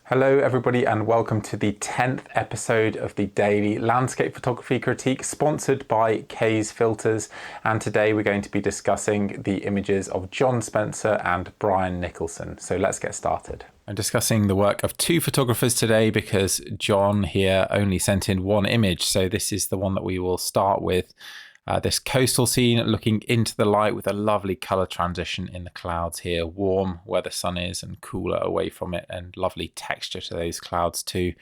Hello everybody and welcome to the 10th episode of the Daily Landscape Photography Critique, sponsored by K's Filters, and today we're going to be discussing the images of Jonn Spencer and Brian Nicholson. So let's get started. I'm discussing the work of two photographers today because Jonn here only sent in one image, so this is the one that we will start with. This coastal scene looking into the light with a lovely colour transition in the clouds here, warm where the sun is and cooler away from it, and lovely texture to those clouds too.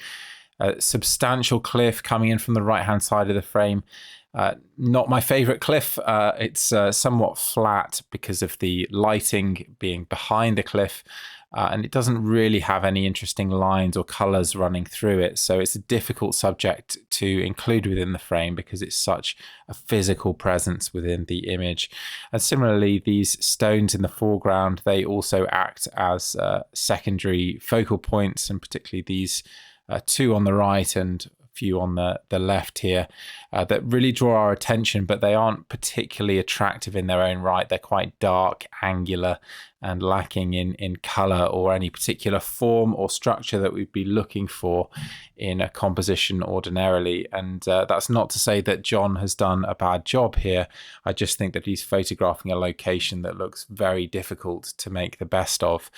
A substantial cliff coming in from the right hand side of the frame. Not my favourite cliff. It's somewhat flat because of the lighting being behind the cliff. And it doesn't really have any interesting lines or colours running through it. So it's a difficult subject to include within the frame because it's such a physical presence within the image. And similarly, these stones in the foreground, they also act as secondary focal points, and particularly these two on the right and few on the left here that really draw our attention, but they aren't particularly attractive in their own right. They're quite dark, angular, and lacking in color or any particular form or structure that we'd be looking for in a composition ordinarily. And that's not to say that Jonn has done a bad job here. I just think that he's photographing a location that looks very difficult to make the best of.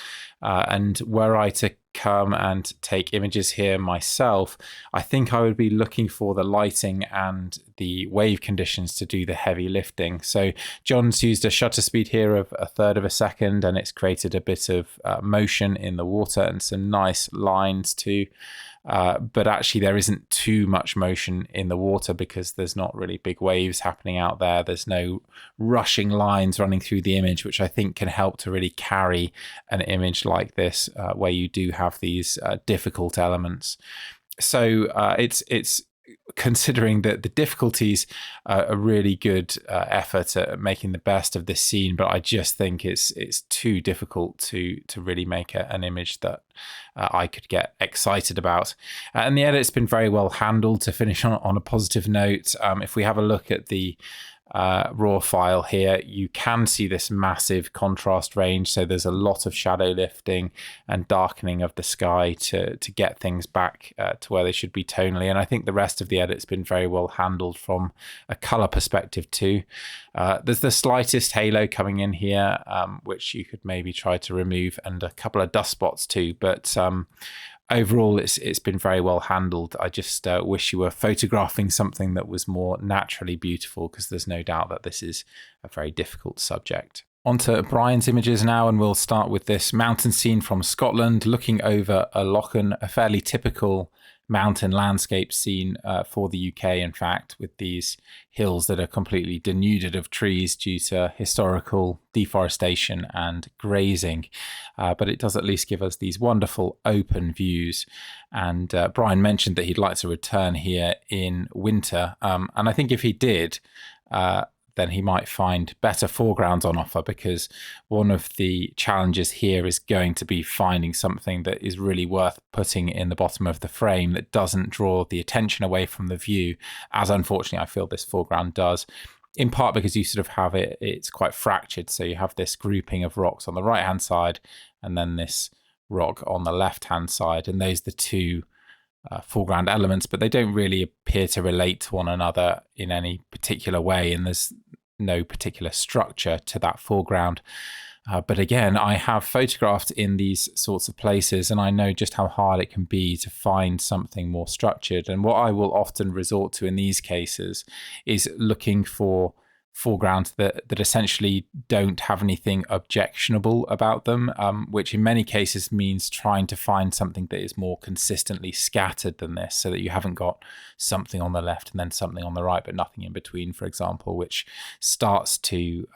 And were I to come and take images here myself, I think I would be looking for the lighting and the wave conditions to do the heavy lifting. So Jonn's used a shutter speed here of 1/3 of a second, and it's created a bit of motion in the water and some nice lines too. But actually there isn't too much motion in the water because there's not really big waves happening out there. There's no rushing lines running through the image, which I think can help to really carry an image like this, where you do have these difficult elements. So it's considering that the difficulties, a really good effort at making the best of this scene, but I just think it's too difficult to really make an image that I could get excited about. And the edit's been very well handled. To finish on a positive note, if we have a look at the raw file here, you can see this massive contrast range. So there's a lot of shadow lifting and darkening of the sky to get things back to where they should be tonally. And I think the rest of the edit's been very well handled from a color perspective too. There's the slightest halo coming in here, which you could maybe try to remove, and a couple of dust spots too. But overall, it's been very well handled. I just wish you were photographing something that was more naturally beautiful, because there's no doubt that this is a very difficult subject. On to Brian's images now, and we'll start with this mountain scene from Scotland, looking over a lochlan, a fairly typical mountain landscape scene for the UK, in fact, with these hills that are completely denuded of trees due to historical deforestation and grazing. But it does at least give us these wonderful open views. And Brian mentioned that he'd like to return here in winter. And I think if he did, then he might find better foregrounds on offer, because one of the challenges here is going to be finding something that is really worth putting in the bottom of the frame that doesn't draw the attention away from the view, as unfortunately I feel this foreground does. In part because you sort of have it's quite fractured. So you have this grouping of rocks on the right hand side and then this rock on the left hand side, and those are the two foreground elements, but they don't really appear to relate to one another in any particular way, and there's no particular structure to that foreground. But again, I have photographed in these sorts of places, and I know just how hard it can be to find something more structured. And what I will often resort to in these cases is looking for foregrounds that essentially don't have anything objectionable about them, which in many cases means trying to find something that is more consistently scattered than this, so that you haven't got something on the left and then something on the right, but nothing in between, for example, which starts to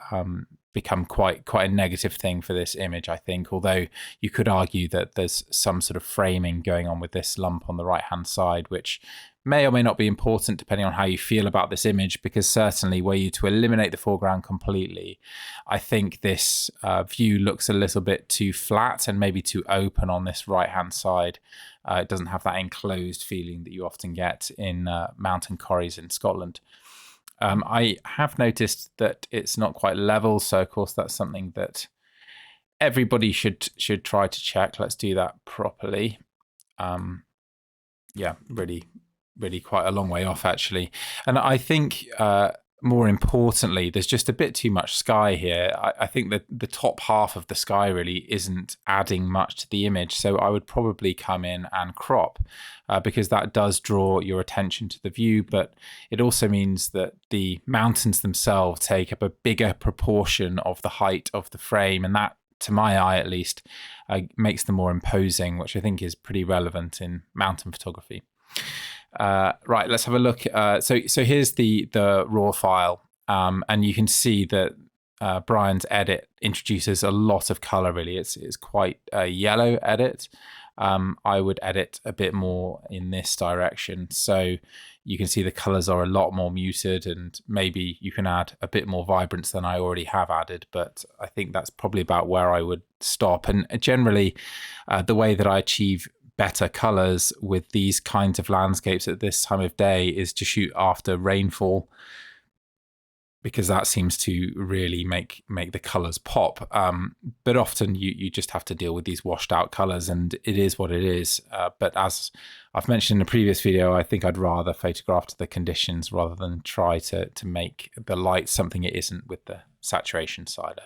become quite a negative thing for this image, I think. Although you could argue that there's some sort of framing going on with this lump on the right hand side, which may or may not be important depending on how you feel about this image, because certainly were you to eliminate the foreground completely, I think this view looks a little bit too flat and maybe too open on this right hand side. It doesn't have that enclosed feeling that you often get in mountain corries in Scotland. I have noticed that it's not quite level, so of course that's something that everybody should try to check. Let's do that properly. Yeah, really, really quite a long way off, actually. And I think more importantly, there's just a bit too much sky here. I think that the top half of the sky really isn't adding much to the image. So I would probably come in and crop because that does draw your attention to the view. But it also means that the mountains themselves take up a bigger proportion of the height of the frame. And that, to my eye at least, makes them more imposing, which I think is pretty relevant in mountain photography. Right, let's have a look. So here's the raw file, and you can see that Brian's edit introduces a lot of color. Really, it's quite a yellow edit. I would edit a bit more in this direction, so you can see the colors are a lot more muted, and maybe you can add a bit more vibrance than I already have added. But I think that's probably about where I would stop. And generally, the way that I achieve better colors with these kinds of landscapes at this time of day is to shoot after rainfall, because that seems to really make the colors pop. But often you just have to deal with these washed out colors, and it is what it is. But as I've mentioned in a previous video, I think I'd rather photograph to the conditions rather than try to make the light something it isn't with the saturation slider.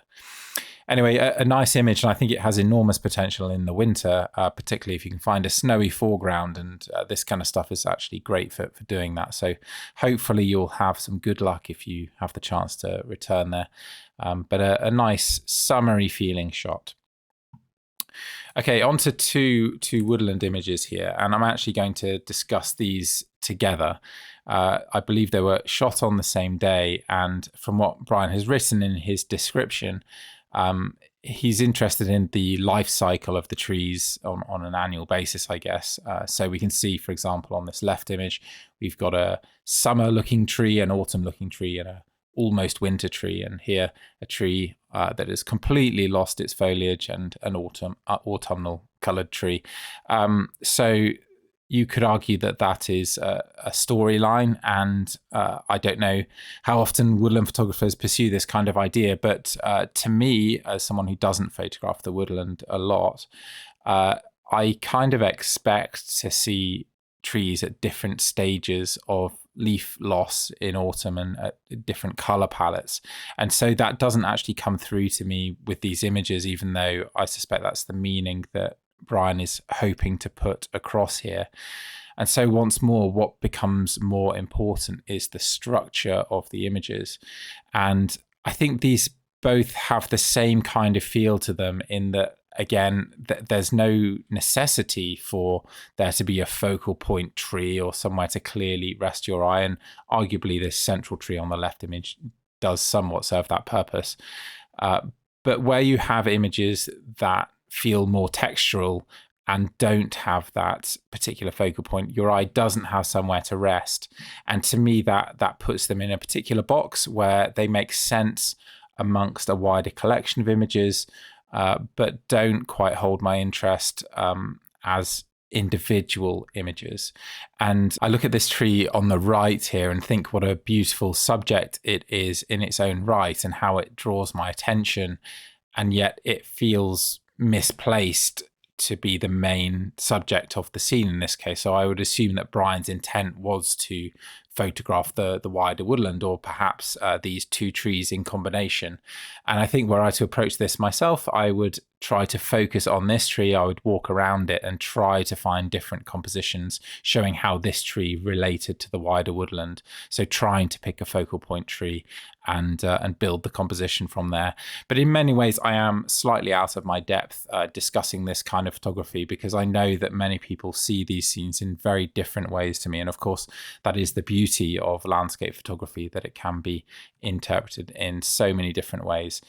Anyway, a nice image, and I think it has enormous potential in the winter, particularly if you can find a snowy foreground, and this kind of stuff is actually great for doing that. So hopefully you'll have some good luck if you have the chance to return there. But a nice summery feeling shot. Okay, on to two woodland images here, and I'm actually going to discuss these together. I believe they were shot on the same day, and from what Brian has written in his description, he's interested in the life cycle of the trees on an annual basis, I guess. So we can see, for example, on this left image, we've got a summer looking tree, an autumn looking tree, and a almost winter tree. And here a tree that has completely lost its foliage, and an autumnal colored tree. So you could argue that that is a storyline, and I don't know how often woodland photographers pursue this kind of idea, but to me, as someone who doesn't photograph the woodland a lot, I kind of expect to see trees at different stages of leaf loss in autumn and at different color palettes. And so that doesn't actually come through to me with these images, even though I suspect that's the meaning that Brian is hoping to put across here. And so once more, what becomes more important is the structure of the images. And I think these both have the same kind of feel to them, in that, again, there's no necessity for there to be a focal point tree or somewhere to clearly rest your eye. And arguably this central tree on the left image does somewhat serve that purpose. But where you have images that feel more textural and don't have that particular focal point, your eye doesn't have somewhere to rest. And to me, that puts them in a particular box where they make sense amongst a wider collection of images, but don't quite hold my interest as individual images. And I look at this tree on the right here and think what a beautiful subject it is in its own right, and how it draws my attention, and yet it feels misplaced to be the main subject of the scene in this case. So I would assume that Brian's intent was to photograph the wider woodland, or perhaps these two trees in combination. And I think were I to approach this myself, I would try to focus on this tree. I would walk around it and try to find different compositions showing how this tree related to the wider woodland. So trying to pick a focal point tree and build the composition from there. But in many ways, I am slightly out of my depth discussing this kind of photography, because I know that many people see these scenes in very different ways to me. And of course, that is the beauty of landscape photography, that it can be interpreted in so many different ways.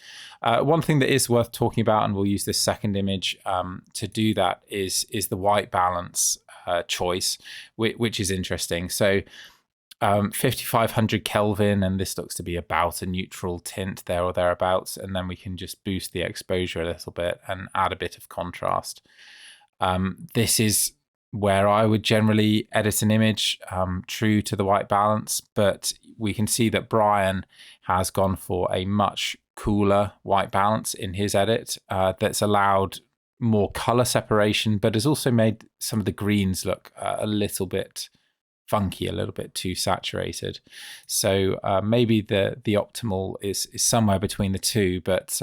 One thing that is worth talking about, and we'll use this second image to do that, is the white balance choice, which is interesting. So 5500 Kelvin, and this looks to be about a neutral tint there or thereabouts, and then we can just boost the exposure a little bit and add a bit of contrast. This is where I would generally edit an image true to the white balance, but we can see that Brian has gone for a much cooler white balance in his edit that's allowed more color separation, but has also made some of the greens look a little bit funky, a little bit too saturated. So maybe the optimal is somewhere between the two, but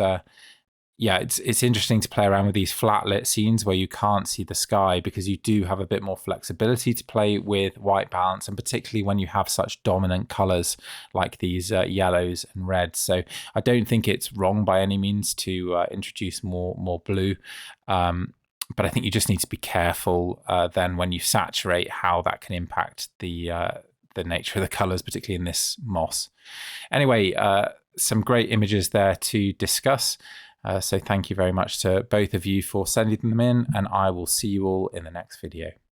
yeah, it's interesting to play around with these flat lit scenes where you can't see the sky, because you do have a bit more flexibility to play with white balance, and particularly when you have such dominant colors like these yellows and reds. So I don't think it's wrong by any means to introduce more blue. But I think you just need to be careful then when you saturate, how that can impact the nature of the colors, particularly in this moss. Anyway, some great images there to discuss. So thank you very much to both of you for sending them in, and I will see you all in the next video.